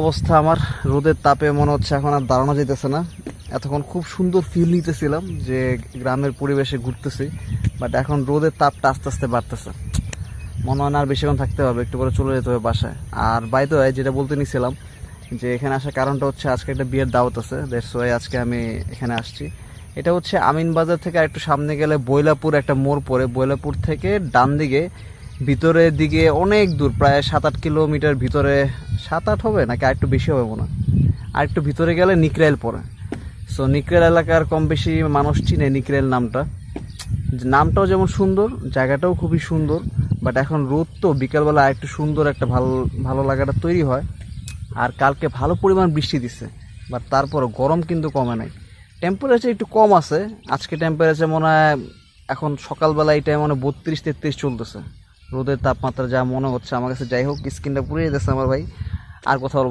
অবস্থা আমার, রোদের তাপে মনে হচ্ছে এখন আর দাঁড়ানো যেতেছে না। এতক্ষণ খুব সুন্দর ফিল নিতেছিলাম যে গ্রামের পরিবেশে ঘুরতেছি, বাট এখন রোদের তাপটা আস্তে আস্তে বাড়তেছে। মনে হয় না আর বেশিক্ষণ থাকতে হবে, একটু করে চলে যেতে হবে বাসায়। আর বাই দ্য ওয়ে যেটা বলতে নিছিলাম যে এখানে আসার কারণটা হচ্ছে আজকে একটা বিয়ের দাওয়াত আছে, দ্যাটস ওয়াই আজকে আমি এখানে আসছি। এটা হচ্ছে আমিনবাজার থেকে একটু সামনে গেলে বৈলাপুর একটা মোড় পড়ে, বৈলাপুর থেকে ডান দিকে ভিতরের দিকে অনেক দূর, প্রায় 7-8 কিলোমিটার ভিতরে, 7-8 হবে নাকি আর একটু বেশি হবে মনে হয়। আর একটু ভিতরে গেলে নিকরাইল পড়ে। সো নিকরাইল এলাকার কম বেশি মানুষ চিনে নিকরাইল নামটা। নামটাও যেমন সুন্দর, জায়গাটাও খুবই সুন্দর, বাট এখন রোদ তো বিকালবেলা একটু সুন্দর একটা ভালো ভালো লাগাটা তৈরি হয়। আর কালকে ভালো পরিমাণ বৃষ্টি দিচ্ছে, বাট তারপরও গরম কিন্তু কমে নাই। টেম্পারেচার একটু কম আছে আজকে, টেম্পারেচার মনে হয় এখন সকালবেলা এই টাইম মনে 32-33 চলতেছে। রোদের তাপমাত্রা যা মনে হচ্ছে আমার কাছে। যাই হোক, স্কিনটা পুড়িয়ে যাচ্ছে আমার ভাই। আর কথা বলবো